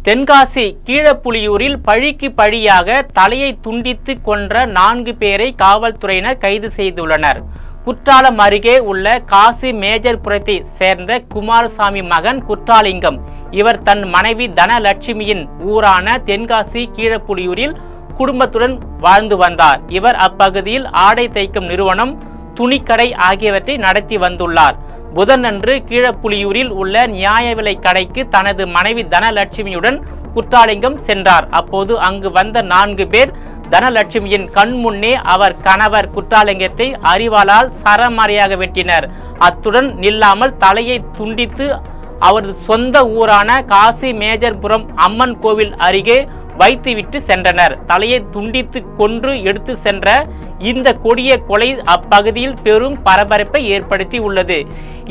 தென்காசி கீழப்புலியூரில் பழிக்கு பழியாக தலையை துண்டித்து கொன்ற 4 பேரை காவல்துறையினர் கைது செய்துள்ளனர். குற்றாலம் அருகே உள்ள காசி மேஜர்புரத்தை சேர்ந்த குமாரசாமி மகன் குற்றாலிங்கம். இவர் தன் மனைவி தனலட்சுமியின் ஊரான தென்காசி கீழப்புலியூரில் குடும்பத்துடன் வாழ்ந்து வந்தார். இவர் அப்பகுதியில் ஆடை தைக்கும் நிறுவனம், துணிக்கடை ஆகியவற்றை நடத்தி வந்துள்ளார். புதனன்று கீழப்புலியூரில் உள்ள நியாய விலை கடைக்கு தனது மனைவி தனலட்சுமியுடன் குற்றாலிங்கம் சென்றார். அப்போது அங்கு வந்த 4 பேர் தனலட்சுமியின் கண் முன்னே அவர் கணவர் குற்றாலிங்கத்தை அரிவாளால் சரமாரியாக வெட்டினர். அத்துடன் நில்லாமல் தலையை துண்டித்து அவரது சொந்த ஊரான காசி மேஜர்புரம் அம்மன் கோவில் அருகே வைத்துவிட்டு சென்றனர். தலையை துண்டித்து கொன்று எடுத்து சென்ற இந்த கொடிய கொலை அப்பகுதியில் பெரும் பரபரப்பை ஏற்படுத்தி உள்ளது.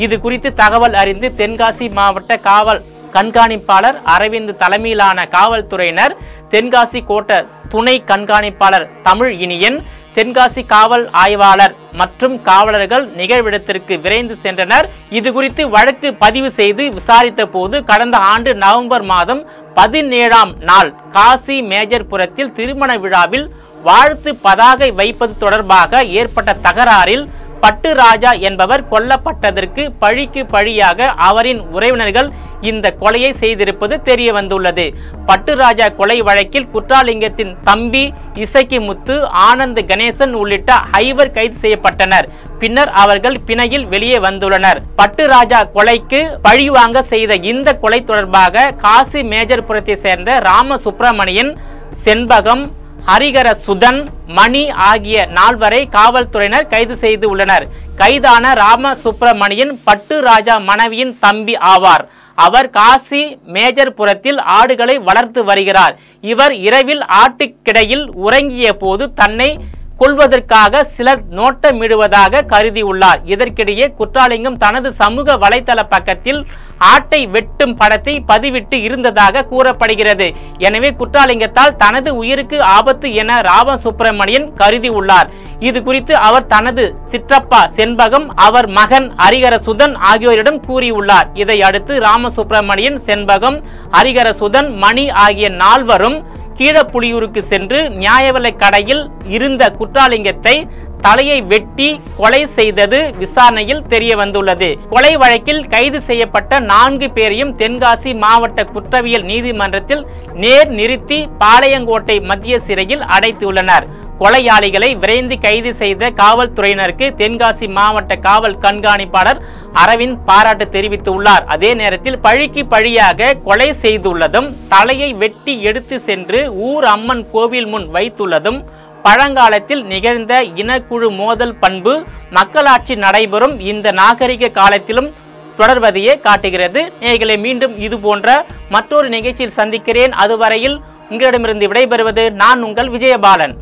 இது குறித்து தகவல் அறிந்து தென்காசி மாவட்ட காவல் கண்காணிப்பாளர் அரவிந்த் தலைமையிலான காவல்துறையினர், தென்காசி கோட்ட துணை கண்காணிப்பாளர் தமிழ் இனியன், தென்காசி காவல் ஆய்வாளர் மற்றும் காவலர்கள் நிகழ்விடத்திற்கு விரைந்து சென்றனர். இது குறித்து வழக்கு பதிவு செய்து விசாரித்த போது கடந்த ஆண்டு நவம்பர் மாதம் 17ஆம் நாள் காசி மேஜர்புரத்தில் திருமண விழாவில் வாழ்த்து பதாகை வைப்பது தொடர்பாக ஏற்பட்ட தகராறில் பட்டுராஜா என்பவர் கொல்லப்பட்டதற்கு பழிக்கு பழியாக அவரின் உறவினர்கள் இந்த கொலையை செய்திருப்பது தெரிய வந்துள்ளது. பட்டுராஜா கொலை வழக்கில் குற்றாலிங்கத்தின் தம்பி இசக்கிமுத்து, ஆனந்த் கணேசன் உள்ளிட்ட 5 கைது செய்யப்பட்டனர். பின்னர் அவர்கள் பிணையில் வெளியே வந்துள்ளனர். பட்டுராஜா கொலைக்கு பழிவாங்க செய்த இந்த கொலை தொடர்பாக காசி மேஜர்புரத்தை சேர்ந்த ராமசுப்பிரமணியன், செண்பகம், ஹரிகர சுதன், மணி ஆகிய 4வரை காவல்துறையினர் கைது செய்து உள்ளனர். கைதான ராமசுப்பிரமணியன் பட்டுராஜா மனைவியின் தம்பி ஆவார். அவர் காசி மேஜர்புரத்தில் ஆடுகளை வளர்த்து வருகிறார். இவர் இரவில் ஆட்டுக்கிடையில் உறங்கிய போது தன்னை கொள்வதற்காக சிலர் நோட்டமிடுவதாக கருதியுள்ளார். இதற்கிடையே குற்றாலிங்கம் தனது சமூக வலைதள பக்கத்தில் ஆட்டை வெட்டும் படத்தை பதிவிட்டு இருந்ததாக கூறப்படுகிறது. எனவே குற்றாலிங்கத்தால் தனது உயிருக்கு ஆபத்து என ராமசுப்பிரமணியன் கருதியுள்ளார். இது குறித்து அவர் தனது சிற்றப்பா செண்பகம், அவர் மகன் ஹரிகர சுதன் ஆகியோரிடம் கூறியுள்ளார். இதை அடுத்து ராமசுப்பிரமணியன், செண்பகம், ஹரிகர சுதன், மணி ஆகிய 4வரும் கீழப்புலியூருக்கு சென்று நியாய விலை கடையில் இருந்த குற்றாலிங்கத்தை தலையை வெட்டி கொலை செய்தது விசாரணையில் தெரிய வந்துள்ளது. கொலை வழக்கில் கைது செய்யப்பட்ட 4 பேரையும் தென்காசி மாவட்ட குற்றவியல் நீதிமன்றத்தில் நேர் நிறுத்தி பாளையங்கோட்டை மத்திய சிறையில் அடைத்துள்ளனர். கொலையாளிகளை விரைந்து கைது செய்த காவல்துறையினருக்கு தென்காசி மாவட்ட காவல் கண்காணிப்பாளர் அரவிந்த் பாராட்டு தெரிவித்துள்ளார். அதே நேரத்தில் பழிக்கு பழியாக கொலை செய்துள்ளதும், தலையை வெட்டி எடுத்து சென்று ஊர் அம்மன் கோவில் முன் வைத்துள்ளதும் பழங்காலத்தில் நிகழ்ந்த இனக்குழு மோதல் பண்பு மக்களாட்சி நடைபெறும் இந்த நாகரிக காலத்திலும் தொடர்வதையே காட்டுகிறது. நேயர்களே, மீண்டும் இது போன்ற மற்றொரு நிகழ்ச்சியில் சந்திக்கிறேன். அதுவரையில் உங்களிடமிருந்து விடைபெறுவது நான் உங்கள் விஜயபாலன்.